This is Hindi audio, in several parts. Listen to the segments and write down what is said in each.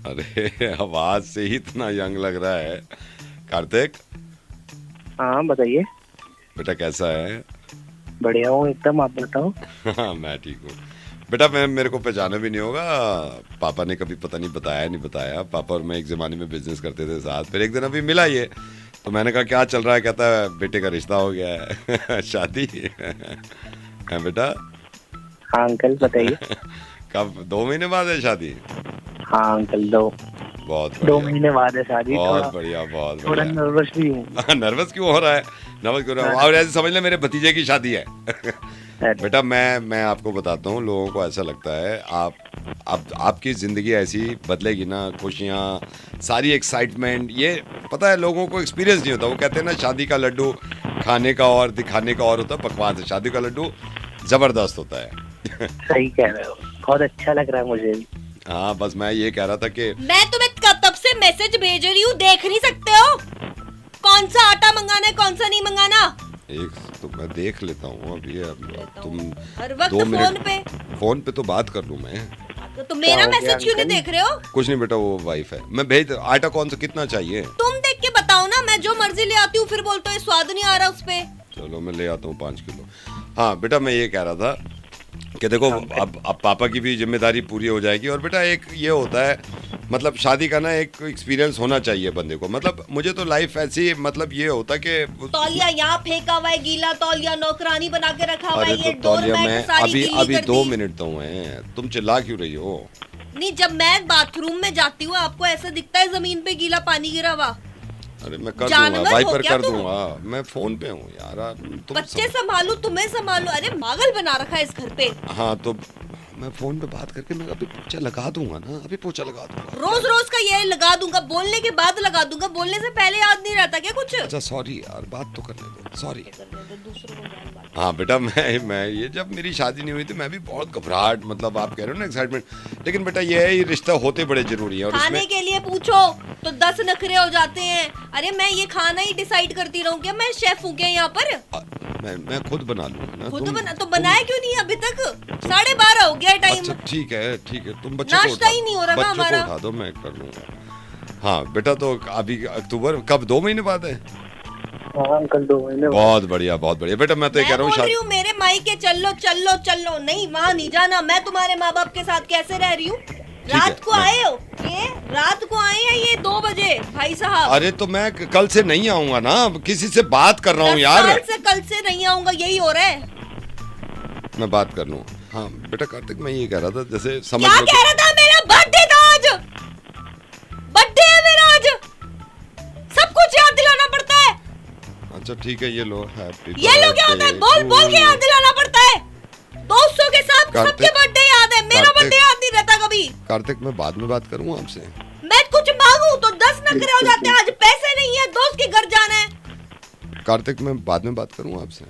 अरे आवाज से ही इतना यंग लग रहा है। कार्तिक, हाँ बताइए। बेटा कैसा है? बढ़िया हूँ एकदम, आप बताओ। हाँ मैं ठीक हूँ। बेटा मैं मेरे को पहचाना भी नहीं होगा। पापा ने कभी पता नहीं बताया नहीं बताया। पापा और मैं एक ज़माने में बिजनेस करते थे साथ। फिर एक दिन अभी मिला ये, तो मैंने कहा क्या चल रहा है? कहता है बेटे का रिश्ता हो गया है। शादी है बेटा। हाँ अंकल बताइए। कब? 2 महीने बाद है शादी? हाँ अंकल, दो बहुत दो बढ़िया, महीने बाद है शादी। बहुत थोड़ा बढ़िया, बहुत थोड़ा बढ़िया। नर्वस भी हूँ। नर्वस क्यों हो रहा है? नर्वस क्यों हो रहा है? और ऐसे समझ ले मेरे भतीजे की शादी है। अरे, बेटा मैं आपको बताता हूँ, लोगों को ऐसा लगता है आप आपकी ज़िंदगी ऐसी बदलेगी ना, खुशियाँ, सारी एक्साइटमेंट, ये पता है लोगों को एक्सपीरियंस नहीं होता। वो कहते हैं ना शादी का लड्डू खाने का और दिखाने का और होता है, बकवास है। शादी का लड्डू ज़बरदस्त होता है। सही कह रहे हो, बहुत अच्छा लग रहा है मुझे भी। हाँ बस मैं ये कह रहा था कि मैं तुम्हें तब से मैसेज भेज रही हूँ, देख नहीं सकते हो? कौन सा आटा मंगाना है, कौन सा नहीं मंगाना? एक तो मैं देख लेता हूँ अभी। अब तुम हर वक्त 2 मिनट फोन पे तो बात कर लूँ मैं। तो मेरा क्या हो गया मैसेज क्यों नहीं अंकल? देख रहे हो? कुछ नहीं बेटा, वो वाइफ है। मैं भेज आटा कौन सा कितना चाहिए? तुम देख के बताओ ना, मैं जो मर्जी ले आती हूँ फिर बोलते हो स्वाद नहीं आ रहा उस पे। चलो मैं ले आता हूँ 5 किलो। हाँ बेटा मैं ये कह रहा था कि देखो अब पापा की भी जिम्मेदारी पूरी हो जाएगी। और बेटा एक ये होता है, मतलब शादी का ना एक एक्सपीरियंस होना चाहिए बंदे को। मतलब मुझे तो लाइफ ऐसी, मतलब ये होता कि तौलिया यहाँ फेंका हुआ है, गीला तौलिया नौकरानी बना के रखा हुआ है, अरे ये तो तौलिया डोरमैट में सारी अभी गीली अभी कर 2 दी। मिनट तो हुए हैं, तुम चिल्ला क्यों रही हो? नहीं, जब मैं बाथरूम में जाती हूँ आपको ऐसा दिखता है जमीन पे गीला पानी गिरा हुआ? अरे मैं कर जानवर दूंगा, हो वाइपर क्या कर तुम? दूंगा। मैं फोन पे हूँ यार। तुम बच्चे संभालू, तुम्हें संभालू, अरे पागल बना रखा है इस घर पे। हाँ तो मैं फोन पे बात करके मैं अभी पोछा लगा दूंगा ना, अभी पोछा लगा दूंगा। रोज रोज का ये लगा दूंगा, बोलने के बाद लगा दूंगा, बोलने से पहले याद नहीं रहता क्या कुछ? अच्छा सॉरी यार, बात तो करने दो, सॉरी। दूसरों को ज्ञान बांट। हाँ बेटा मैं ये जब मेरी शादी नहीं हुई थी मैं भी बहुत घबराहट, मतलब आप कह रहे हो ना एक्साइटमेंट, लेकिन बेटा ये है, ये रिश्ता होते बड़े जरूरी है। और खाने इसमें के लिए पूछो तो 10 नखरे हो जाते हैं। अरे मैं ये खाना ही डिसाइड करती रहूं क्या? मैं शेफ हूँ क्या यहाँ पर? मैं खुद बना लूंगा ना। खुद बना तो बनाया क्यों नहीं अभी तक? 12:30 हो गया टाइम। अच्छा ठीक है तुम बच्चों को नाश्ता ही नहीं हो रहा ना बच्चों को हमारा। उठा दो, मैं कर लूंगा। हाँ बेटा तो अभी अक्टूबर कब? 2 महीने बाद है? हाँ अंकल, 2 महीने बाद। बहुत बढ़िया बहुत बढ़िया बेटा। मैं तो ये कह मैं रहा हूँ बोल रही हूँ मेरे मायके चलो चलो चलो, नहीं वहाँ नहीं जाना। मैं तुम्हारे माँ बाप के साथ कैसे रह रही हूँ? रात को आए हो, ये रात को आए हैं, ये 2 बजे भाई साहब। अरे तो मैं कल से नहीं आऊंगा ना, किसी से बात कर रहा हूँ 10 यार। साल से कल से नहीं आऊंगा, यही हो रहा है। मैं बात कर लूँ। हाँ बेटा कार्तिक मैं ये कह रहा था, जैसे समझ क्या लो कह रहा था? मेरा बर्थडे था आज, बर्थडे है मेरा आज, सब कुछ याद दिलाना पड़ता है। अच्छा ठीक है ये लो, हैप्पी ये लोग क्या होता है, बोल बोल के याद दिलाना पड़ता है। दोस्तों के साथ कार्तिक, सबके बर्थडे याद है, मेरा कार्तिक, बर्थडे याद नहीं रहता कभी। कार्तिक मैं बाद में बात करूँ आपसे। मैं कुछ मांगू तो 10 नखरे हो जाते हैं। आज पैसे नहीं है, दोस्त के घर जाना है। कार्तिक मैं बाद में बात करूँ आपसे।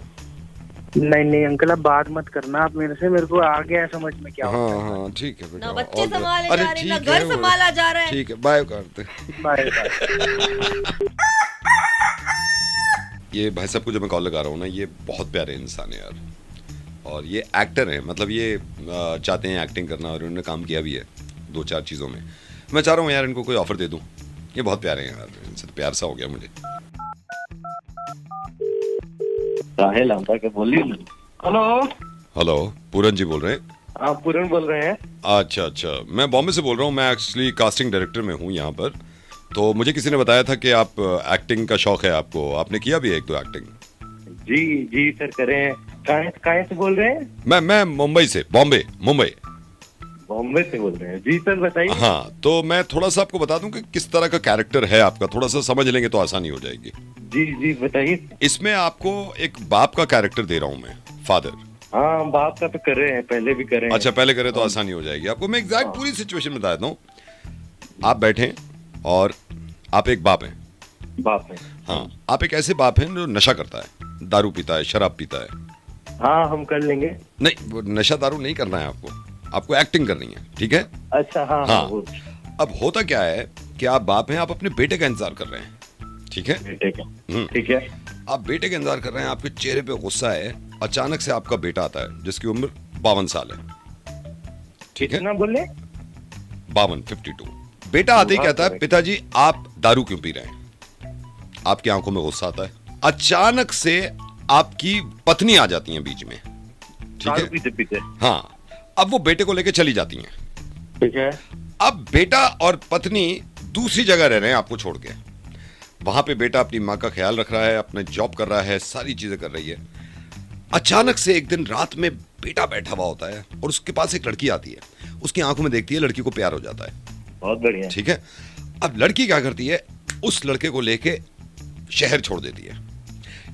नहीं नहीं अंकल, अब बात मत करना आप मेरे से, मेरे को आ गया है समझ में क्या होता हाँ हाँ ठीक है बेटा। ना बच्चे और संभाले अरे जा रहे हैं, ना ठीक घर है, संभाला जा रहा है। ठीक है बाय कार्तिक। है। Bye bye. ये भाई साहब को जो मैं कॉल लगा रहा हूँ ना, ये बहुत प्यारे इंसान है यार। और ये एक्टर हैं, मतलब ये चाहते हैं एक्टिंग करना, और उन्होंने काम किया भी है 2-4 चीज़ों में। मैं चाह रहा हूँ यार इनको कोई ऑफर दे दूँ। ये बहुत प्यारे हैं यार, इनसे तो प्यार सा हो गया मुझे। राहेल आंटा के बोली। हेलो, हेलो पूरन जी बोल रहे हैं? आप पूरन बोल रहे हैं? अच्छा मैं बॉम्बे से बोल रहा हूँ। मैं एक्चुअली कास्टिंग डायरेक्टर में हूँ यहाँ पर। तो मुझे किसी ने बताया था कि आप एक्टिंग का शौक है आपको, आपने किया भी है 1-2 एक्टिंग। जी जी सर, करें। कहाँ से बोल रहे हैं? मैं मुंबई से, मुंबई। बॉम्बे से बोल रहे हैं? जी सर बताइए। हाँ तो मैं थोड़ा सा आपको बता दूं कि किस तरह का कैरेक्टर है आपका, थोड़ा सा समझ लेंगे तो आसानी हो जाएगी। जी जी बताइए। इसमें आपको एक बाप का कैरेक्टर दे रहा हूं मैं, फादर। हाँ बात का तो कर रहे हैं, पहले भी कर रहे हैं। अच्छा पहले करें तो आसानी हो जाएगी आपको। मैं एग्जैक्ट पूरी सिचुएशन बता देता हूँ। आप बैठे और आप एक बाप हैं। बाप है। हाँ आप एक ऐसे बाप हैं जो नशा करता है, दारू पीता है, शराब पीता है। हाँ हम कर लेंगे। नहीं वो नशा दारू नहीं करना है आपको एक्टिंग करनी है, ठीक है? अच्छा हाँ हाँ। वो अब होता क्या है कि आप बाप हैं, आप अपने बेटे का इंतजार कर रहे हैं, ठीक है? बेटे का। ठीक है। आप बेटे का इंतजार कर रहे हैं, आपके चेहरे पे गुस्सा है। अचानक से आपका बेटा आता है जिसकी उम्र 52 साल है, ठीक है? कितना बोले? 52, 52 बेटा आते ही कहता है, पिताजी आप दारू क्यों पी रहे हैं? आपकी आंखों में गुस्सा आता है। अचानक से आपकी पत्नी आ जाती है बीच में, ठीक है, पीते पीते। हाँ, अब वो बेटे को लेके चली जाती हैं। ठीक है। अब बेटा और पत्नी दूसरी जगह रह रहे हैं आपको छोड़ के। वहां पे बेटा अपनी माँ का ख्याल रख रहा है, अपने जॉब कर रहा है, सारी चीजें कर रही है। अचानक से एक दिन रात में बेटा बैठा हुआ होता है और उसके पास एक लड़की आती है। उसकी आंखों में देखती है, लड़की को प्यार हो जाता है। बहुत बढ़िया। ठीक है। अब लड़की क्या करती है, उस लड़के को लेके शहर छोड़ देती है।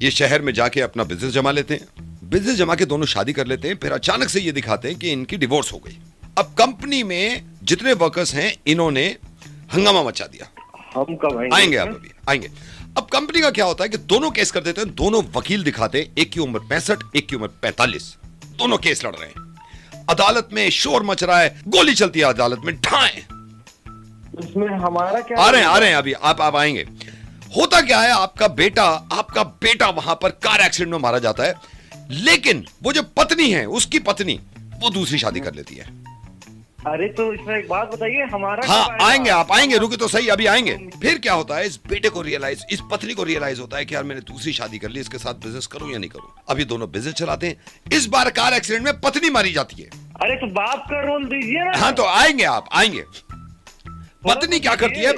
ये शहर में जाके अपना बिजनेस जमा लेते हैं। बिजनेस जमा के दोनों शादी कर लेते हैं। फिर अचानक से ये दिखाते हैं कि इनकी डिवोर्स हो गई। अब कंपनी में जितने वर्कर्स हैं, इन्होंने हंगामा मचा दिया। हम कब आएंगे आप अभी आएंगे। अब कंपनी का क्या होता है कि दोनों केस कर देते हैं। दोनों वकील दिखाते हैं, एक की उम्र 65, एक की उम्र 45। दोनों केस लड़ रहे हैं। अदालत में शोर मच रहा है, गोली चलती है अदालत में, ठाएं। इसमें हमारा क्या? आ रहे हैं अभी आप आएंगे। होता क्या है, आपका बेटा वहां पर कार एक्सीडेंट में मारा जाता है। लेकिन वो जो पत्नी है, उसकी पत्नी, वो दूसरी शादी कर लेती है। अरे तो इसमें एक बात बताइए, हमारा हाँ, आएंगे आप आएंगे, रुके तो सही, अभी आएंगे। फिर क्या होता है, इस बेटे को रियलाइज, इस पत्नी को रियलाइज होता है कि यार मैंने दूसरी शादी कर ली, इसके साथ बिजनेस करूं या नहीं करूं। अब ये दोनों बिजनेस चलाते हैं। इस बार कार एक्सीडेंट में पत्नी मारी जाती है। अरे तो बाप का रोल दीजिए ना। हाँ, तो आएंगे आप आएंगे। पत्नी क्या करती है,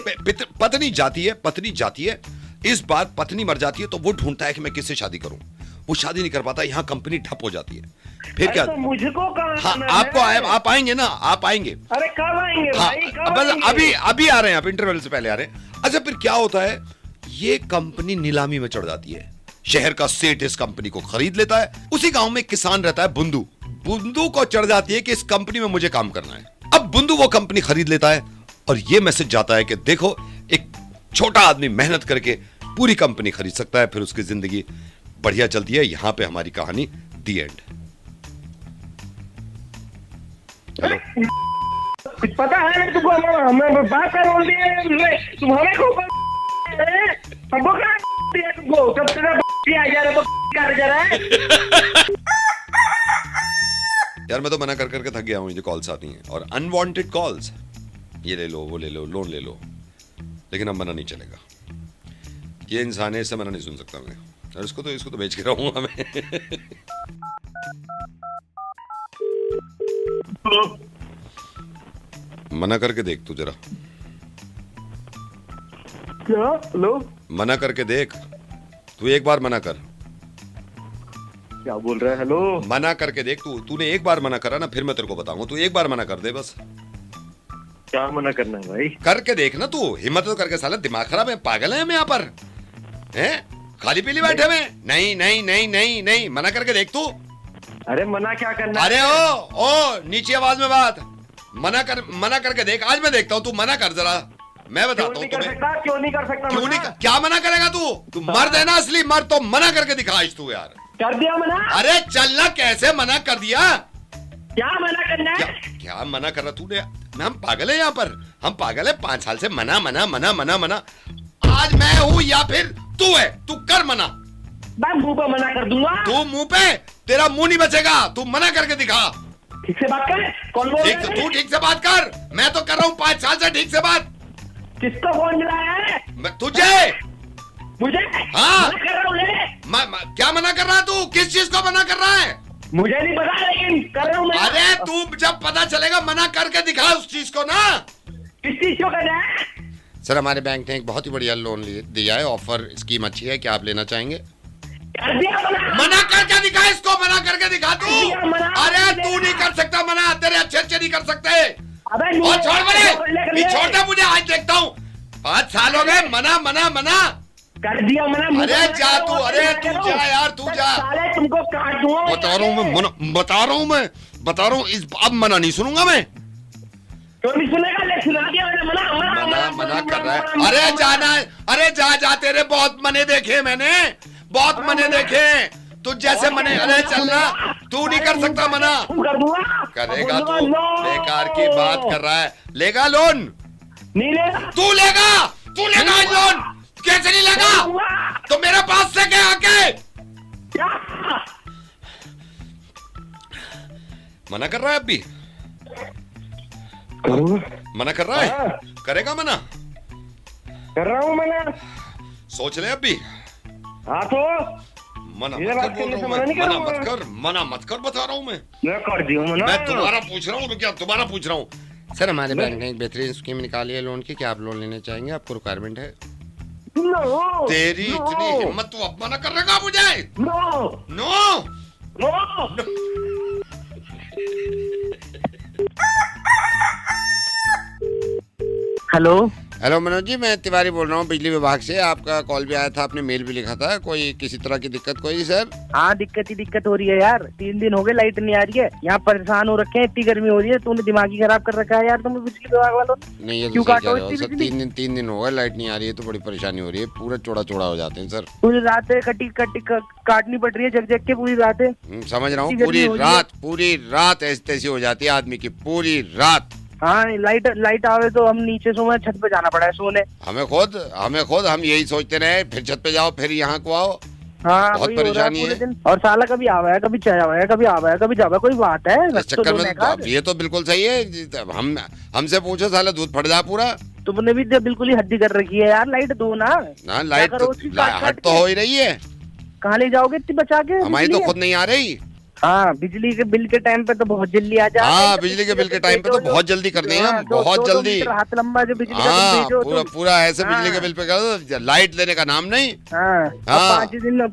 पत्नी जाती है। इस बार पत्नी मर जाती है तो वो ढूंढता है कि मैं किससे शादी करूं। वो शादी नहीं कर पाता, यहां कंपनी ठप हो जाती है। फिर क्या, तो मुझको कहाँ? हाँ, आपको आप आएंगे ना, आप आएंगे। अरे कब आएंगे हाँ, भाई, कब बस आएंगे? अभी आ रहे हैं आप, इंटरवल से पहले आ रहे हैं। अच्छा, फिर क्या होता है, ये कंपनी नीलामी में चढ़ जाती है। शहर का सेठ इस कंपनी को खरीद लेता है। उसी गांव में एक किसान रहता है, बुंदू को चढ़ जाती है कि इस कंपनी में मुझे काम करना है। अब बुंदू वो कंपनी खरीद लेता है और ये मैसेज जाता है कि देखो, एक छोटा आदमी मेहनत करके पूरी कंपनी खरीद सकता है, फिर उसकी जिंदगी बढ़िया चलती है। यहां पे हमारी कहानी दी एंड। हेलो, कुछ पता है तुमको? हमें बात कर बोल दिए तुम, हमें को हमको क्या दिया तुमको? सब तेरा आ जा रहा है, जा रहा है। यार मैं तो मना कर करके थक गया हूं। जो कॉल्स आती हैं और अनवांटेड कॉल्स, ये ले लो, वो ले लो, लोन ले लो, लेकिन अब मना नहीं चलेगा। ये इंसान है, इससे मना नहीं सुन सकता मैं। और इसको तो बेच के रहूंगा मैं। मना करके देख तू जरा। क्या? हेलो, मना करके देख तू, एक बार मना कर। क्या बोल रहा है? हेलो, मना करके देख तूने एक बार मना करा ना, फिर मैं तेरे को बताऊंगा। तू एक बार मना कर दे बस। क्या मना करना है भाई? करके देख ना तू, हिम्मत तो करके। साला दिमाग खराब है, पागल है हम यहाँ पर हैं? खाली पीली बैठे में? नहीं नहीं नहीं नहीं नहीं, मना करके देख तू। अरे मना क्या करना? अरे ओ नीची आवाज में बात। मना करके देख। आज मैं देखता हूँ, तू मना कर जरा, मैं बताता हूँ तुम्हें। क्यों नहीं कर सकता? क्यों नहीं? क्या मना करेगा तू मर्द है ना, असली मर्द। तो मना करके दिखा आज तू यार। कर दिया मना। अरे चलना, कैसे मना कर दिया? क्या मना करना है? क्या मना कर रहा तूने? हम पागल है यहाँ पर, हम पागल है। 5 साल से मना मना मना मना मना। आज मैं हूँ या फिर तू है? तू कर मना। मैं मुंह पे मना कर दूंगा। तू मुंह पे, तेरा मुंह नहीं बचेगा। तू मना करके दिखा। ठीक से बात कर। कौन बोल रहा है? तू ठीक से बात कर। मैं तो कर रहा हूँ 5 साल से ठीक से बात। किसको फोन मिलाया है? तुझे। मुझे? हाँ। मना कर रहा हूँ। क्या मना कर रहा है तू? किस चीज को मना कर रहा है? मुझे नहीं पता, लेकिन कर रहा हूँ मैं। अरे तू जब पता चलेगा, मना करके दिखा उस चीज को ना। किस चीज को करना है? सर, हमारे बैंक ने एक बहुत ही बढ़िया लोन दिया है। ऑफर स्कीम अच्छी है, क्या आप लेना चाहेंगे? कर दिया मना। मना करके दिखा इसको, मना करके दिखा तू। कर दिया मना। अरे तू नहीं कर सकता मना, तेरे अच्छे नहीं कर सकते। अबे और छोड़ मुझे, छोड़ दे मुझे, आज देखता हूँ। 5 साल हो गए, मना मना मना। कर दिया मना। अरे जा तू, अरे तू जा यार, तू जा। साले तुमको काट दूंगा। बता रहा हूँ मैं, बता रहा हूँ। इस अब मना नहीं सुनूंगा मैं। क्यों नहीं सुनेगा? ले सुना दिया मैंने। मना कर रहा है। अरे जाना, अरे जा, तेरे बहुत मने देखे मैंने, बहुत मने देखे। तू जैसे मने, अरे चलना। तू नहीं कर सकता मना। कर दूंगा। करेगा तू, बेकार की बात कर रहा है। लेगा लोन? नहीं लेगा। तू लेगा लोन? कैसे नहीं लेगा? तो मेरे पास से क्या आके क्या? मना कर रहा है अब भी? करूँ? मना कर रहा है? हाँ। करेगा मना? कर रहा हूँ मैंने। सोच ले अभी। हाँ तो मना ये मत कर बात बोल करने रहा से हूँ मना नहीं मैं। मना करूँगा। मत कर, मना मत कर बता रहा हूँ मैं कर दिया मना। मैं तुम्हारा पूछ रहा हूँ तो क्या तुम्हारा पूछ रहा हूँ? सर हमारे मैं- बैंक ने एक बेहतरीन स्कीम निकाली है लोन की, क्या आप लोन लेने चाहेंगे? आपको रिक्वायरमेंट है? नो तेरी इतनी हिम्मत, तू अब मना करेगा मुझे? No no no. Hello hello Manoj ji, मैं तिवारी बोल रहा हूँ बिजली विभाग से। आपका कॉल भी आया था, आपने मेल भी लिखा था। कोई किसी तरह की दिक्कत कोई सर? हाँ दिक्कत ही दिक्कत हो रही है यार। 3 दिन हो गए लाइट नहीं आ रही है। यहाँ परेशान हो रखे हैं, इतनी गर्मी हो रही है। तूने दिमाग ही खराब कर रखा है यार तुम्हें बिजली विभाग वालों ने। नहीं ये तो क्यों सही काटो कह रहे हो इतनी सर। बिजली? 3 दिन हो गए लाइट नहीं आ रही है तो बड़ी परेशानी हो रही है। पूरा चौड़ा चौड़ा हो जाते हैं सर। पूरी रात कटी कटी काटनी पड़ रही है जग जग के पूरी रात। समझ रहा हूँ। इतनी गर्मी पूरी रात ऐसी तैसी हो जाती है आदमी की, पूरी रात। हाँ लाइट आवे तो हम नीचे सोए, छत पे जाना पड़ा है सोने। हमें खुद हम यही सोचते रहे, फिर छत पे जाओ, फिर यहाँ को आओ। हाँ बहुत वही हो रहा है परेशानी पूरे है। दिन। और साला कभी आवा है, कभी चला है, कभी आवा है, कभी जावा है। कोई बात है? इस चक्कर में तो अब ये तो बिल्कुल सही है। हमसे पूछो साला दूध फट जा पूरा। तुमने भी तो बिल्कुल ही हद्दी कर रखी है यार। लाइट दो ना। ना लाइट करो उसकी काट हट के? तो हो ही रही है। कहाँ ले जाओगे इतनी बचा के? हमारी तो बिजली? खुद नहीं आ रही। हाँ बिजली के बिल के टाइम पे तो बहुत जल्दी आ जाए। हाँ बिजली के बिल के टाइम पे तो बहुत जल्दी करने हैं हम, बहुत जल्दी। हाथ लंबा जो बिजली का बिल हाँ भेजो पूरा तुम। पूरा ऐसे हाँ। बिजली के बिल पे कर दो, लाइट लेने का नाम नहीं। हाँ हाँ।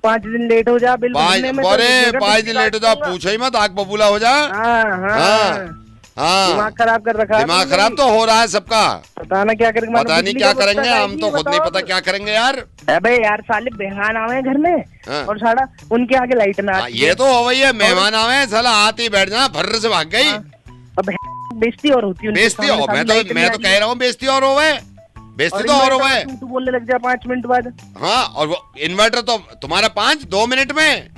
5 दिन लेट हो जा बिल भरने में तो अरे बिजली का 5 बिल दिन लेट हो जा, काट दूंगा। पूछो ही मत, आग बबूला हो जा। हाँ हाँ हाँ हाँ दिमाग खराब कर रखा है दिमाग तुमने खराब भी। तो हो रहा है सबका। पता ना क्या करेंगे। पता नहीं क्या करेंगे, हम तो खुद नहीं पता क्या करेंगे यार। अबे यार साले मेहमान आवे हैं घर में हाँ। और साला उनके आगे लाइट ना हाँ, आती ये तो हो गई है। मेहमान आवे साला आते ही बैठ जा, फर्र से भाग गई। अब बेइज्जती और होती है उनके बेइज्जती सामने, हो, सामने लाइट मैं नहीं तो आ कह रही। रहा हूँ बेइज्जती और होवे, बेइज्जती तो और होवे। तू बोलने लग जा 5 मिनट बाद। हाँ और वो इन्वर्टर तो तुम्हारा 2 मिनट में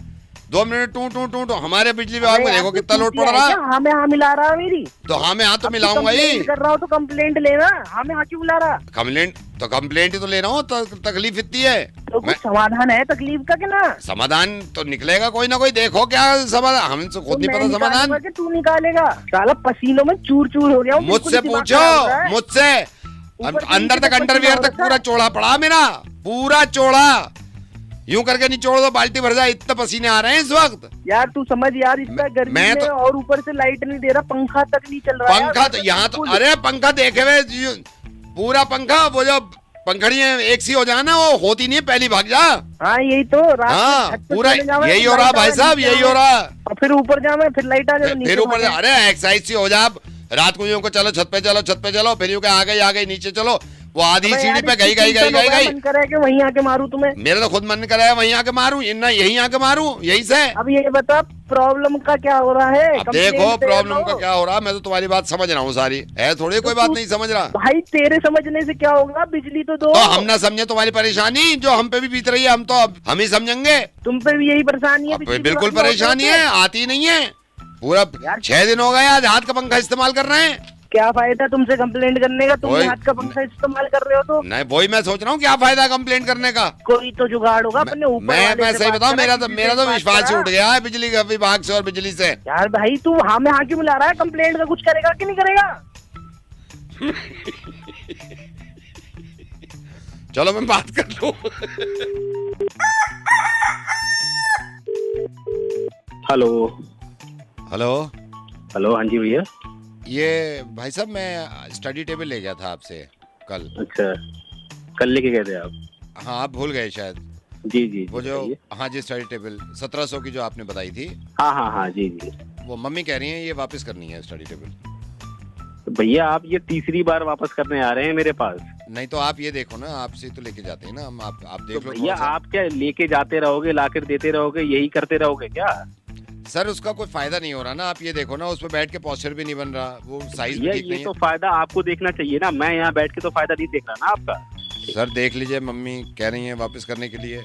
2 मिनट टू हमारे बिजली विभाग में देखो कितना लोड पड़ रहा है। हाँ मैं हाँ मिला रहा मेरी। तो हाँ मैं हाँ तो मिलाऊंगा ही। कंप्लेंट कर रहा हूँ तो कंप्लेंट लेना। हाँ मैं हाँ क्यों मिला रहा? कंप्लेंट ही तो ले रहा हूँ। तकलीफ इतनी है। तो कुछ समाधान है तकलीफ का कि ना? समाधान तो निकलेगा कोई ना कोई। देखो क्या समाधान, हमसे खुद नहीं मैं पता निकालूंगा समाधान। कि तू निकालेगा? साला पसीनों में चूर चूर हो गया हूँ। बिल्कुल मुझसे दिमाग पूछो, खराब हो रहा है। मुझसे। ऊपर से अंदर नीचे तक तक अंडरवियर पसीना तक हो पूरा रखा चौड़ा पड़ा मेरा, पूरा चौड़ा। यूं करके निचोड़ दो, बाल्टी भर जाए, इतने पसीने आ रहे हैं इस वक्त। यार तू समझ यार, इतना गर्मी मैं में तो- और ऊपर से लाइट नहीं दे रहा, पंखा तक नहीं चल रहा है पंखा यार। तो यहाँ तो, बिल्कुल। अरे पंखा देखे हुए पूरा पंखा, वो जो पंखड़ियाँ एक सी हो जाए ना, वो होती नहीं है, पहली भाग जा। हाँ यही तो रात में हाँ छत पे पूरा सोने जावे, यही हो रहा लाइट भाई आवे, साहब, नीचे यही हो आवे। रहा। और फिर ऊपर जावे, फिर लाइट आ जाए, फिर ऊपर भागे। अरे एक्सरसाइज सी हो जा। रात को यूं को चलो छत पे चलो, फिर यूं के आ गई नीचे चलो, वो आधी अबे सीढ़ी यार, पे इतनी गई टेंशन हो गया, मन करे कि वहीं आके मारूं तुम्हें। मेरा तो खुद मन कर रहा है वहीं आके मारूं, इन्ना यहीं आके मारूं, यही से। अब ये बता प्रॉब्लम का क्या हो रहा है? अब देखो प्रॉब्लम का क्या हो रहा है। मैं तो तुम्हारी बात समझ रहा हूँ सारी, है थोड़ी कोई बात नहीं समझ रहा। भाई तेरे समझने से क्या होगा? बिजली तो दो। तो हम ना समझे तुम्हारी परेशानी जो हम पे भी बीत रही है, हम तो अब हम ही समझेंगे। तुम पे भी यही परेशानी है? अब बिजली बिल्कुल की बात परेशानी होती है, आती नहीं है। पूरा यार। 6 दिन हो गए आज हाथ का पंखा इस्तेमाल कर रहे हैं। क्या फायदा तुमसे कंप्लेंट करने का? तुम कोई- हाथ का पंखा इस्तेमाल कर रहे हो तो नहीं वही मैं सोच रहा हूँ, क्या फायदा कंप्लेंट करने का। कोई तो जुगाड़ होगा अपने ऊपर मैं वाले से सही बात बताऊं, करा, मेरा किसी से तो बात विश्वास ही करा। उठ गया है बिजली का विभाग से और बिजली से। यार भाई तू हाँ में हाँ क्यों मिला रहा है? कंप्लेंट का कुछ करेगा कि नहीं करेगा? चलो मैं बात कर लूं। हेलो हेलो, हेलो, हाँ जी भैया। ये भाई साहब मैं स्टडी टेबल ले गया था आपसे कल। अच्छा, कल लेके गए थे आप? हाँ आप भूल गए शायद। जी जी वो जो बताइए। हाँ जी स्टडी टेबल 1700 की जो आपने बताई थी, हाँ हाँ हाँ जी जी। वो मम्मी कह रही हैं ये वापस करनी है स्टडी टेबल। तो भैया आप ये तीसरी बार वापस करने आ रहे हैं मेरे पास। नहीं तो आप ये देखो ना, आपसे तो लेके जाते हैं ना हम। आप देख तो लो भैया थोड़ा सा। आप क्या लेके जाते रहोगे, लाकर देते रहोगे, यही करते रहोगे क्या? सर उसका कोई फायदा नहीं हो रहा ना। आप ये देखो ना, उसमें बैठ के पोस्चर भी नहीं बन रहा, वो साइज भी भैया ठीक ये नहीं तो है। फायदा आपको देखना चाहिए ना, मैं यहाँ बैठ के तो फायदा नहीं देख रहा ना आपका। सर देख लीजिए, मम्मी कह रही हैं वापस करने के लिए।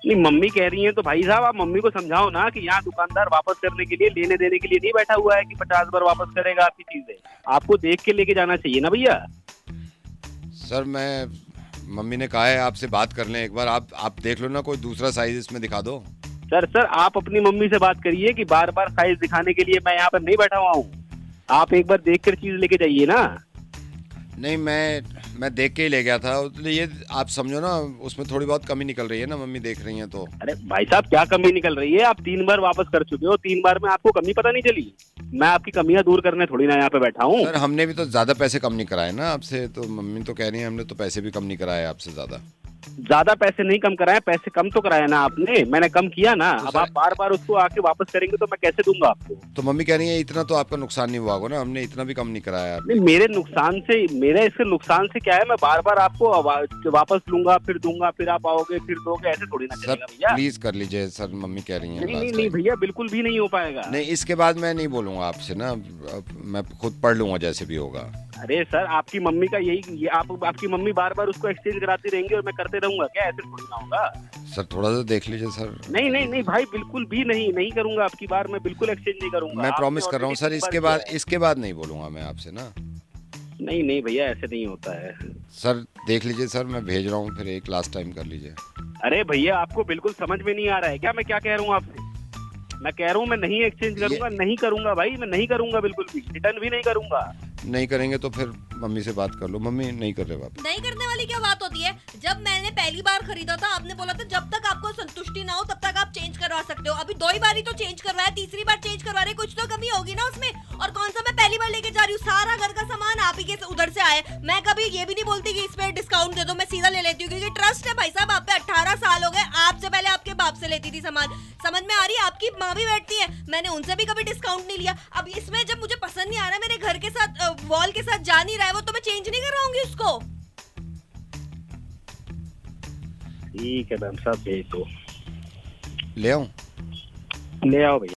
नहीं मम्मी कह रही है तो भाई साहब आप मम्मी को समझाओ ना कि यहाँ दुकानदार वापस करने के लिए, लेने देने के लिए नहीं बैठा हुआ है कि 50 बार वापस करेगा आपकी चीजें। आपको देख के लेके जाना चाहिए ना भैया। सर मैं, मम्मी ने कहा है आपसे बात कर लें एक बार। आप देख लो ना, कोई दूसरा साइज इसमें दिखा दो। सर आप अपनी मम्मी से बात करिए कि बार बार साइज दिखाने के लिए मैं यहाँ पर नहीं बैठा हुआ हूँ। आप एक बार देख कर चीज लेके जाइए ना। नहीं, मैं देख के ही ले गया था, तो ये आप समझो ना, उसमें थोड़ी बहुत कमी निकल रही है ना, मम्मी देख रही हैं तो। अरे भाई साहब क्या कमी निकल रही है? आप 3 बार वापस कर चुके हो, 3 बार में आपको कमी पता नहीं चली? मैं आपकी कमियां दूर करने थोड़ी ना यहाँ पे बैठा हूँ। सर हमने भी तो ज़्यादा पैसे कम नहीं कराए ना आपसे, तो मम्मी तो कह रही है हमने तो पैसे भी कम नहीं कराए आपसे ज़्यादा। ज्यादा पैसे नहीं कम कराए, पैसे कम तो कराया ना आपने, मैंने कम किया ना। तो अब सर- आप बार बार उसको आके वापस करेंगे तो मैं कैसे दूंगा आपको? तो मम्मी कह रही है इतना तो आपका नुकसान नहीं हुआ होगा ना, हमने इतना भी कम नहीं कराया नहीं, मेरे नुकसान से, मेरे इसके नुकसान से क्या है? मैं बार बार आपको वापस लूंगा, फिर दूंगा, फिर आप आओगे, फिर दोगे, ऐसे थोड़ी ना सर चलेगा भैया। प्लीज कर लीजिए सर, मम्मी कह रही हैं नहीं नहीं last नहीं time। भैया, बिल्कुल भी नहीं हो पाएगा। नहीं, इसके बाद मैं नहीं बोलूंगा आपसे ना, अब मैं खुद पढ़ लूंगा जैसे भी होगा। अरे सर, आपकी मम्मी का यही आपकी मम्मी बार बार उसको एक्सचेंज कराती रहेंगी और मैं करते रहूंगा क्या? ऐसे थोड़ी ना होगा। सर थोड़ा सा देख लीजिए सर। नहीं नहीं नहीं भाई, बिल्कुल भी नहीं करूंगा आपकी बार, मैं बिल्कुल एक्सचेंज नहीं करूंगा। मैं आपने प्रॉमिस कर रहा हूँ already सर, 3 बार इसके बाद नहीं बोलूंगा मैं आपसे ना। किया है। नहीं भैया, ऐसे नहीं होता है। सर देख लीजिए सर, मैं भेज रहा हूँ, फिर एक लास्ट टाइम कर लीजिए। अरे भैया, आपको बिल्कुल समझ में नहीं आ रहा है क्या मैं क्या कह रहा हूँ आपसे? मैं कह रहा हूँ मैं नहीं एक्सचेंज करूंगा, नहीं करूंगा भाई, मैं नहीं करूंगा, बिल्कुल भी रिटर्न भी नहीं करूंगा। नहीं करेंगे तो फिर मम्मी से बात कर लो, मम्मी नहीं कर रहे वापस। नहीं करने वाली क्या बात होती है? जब मैंने पहली बार खरीदा था आपने बोला था जब तक आपको संतुष्टि ना हो तब तक आप चेंज करवा सकते हो। अभी 2 ही बारी तो चेंज करवाया, तीसरी बार चेंज करवा रहे, कुछ तो कमी होगी ना उसमें। और कौन सा मैं पहली बार लेके जा रही हूँ, सारा घर का सामान आप ही के उधर से आया। मैं कभी ये भी नहीं बोलती कि इस पे डिस्काउंट दे दो, मैं सीधा ले लेती हूँ क्योंकि ट्रस्ट है भाई साहब आप पे। 18 साल हो गए, आपसे पहले आपके बाप से लेती थी सामान। समझ में आ रही है? आपकी माँ भी बैठती है, मैंने उनसे भी कभी डिस्काउंट नहीं लिया। अब इसमें जब मुझे पसंद नहीं आ रहा है, मेरे घर के साथ वॉल के साथ जा नहीं रहा है वो, तो मैं चेंज नहीं करवाऊंगी उसको। ठीक है मैम साहब, भेज दो, ले आऊँ? ले आओ भैया।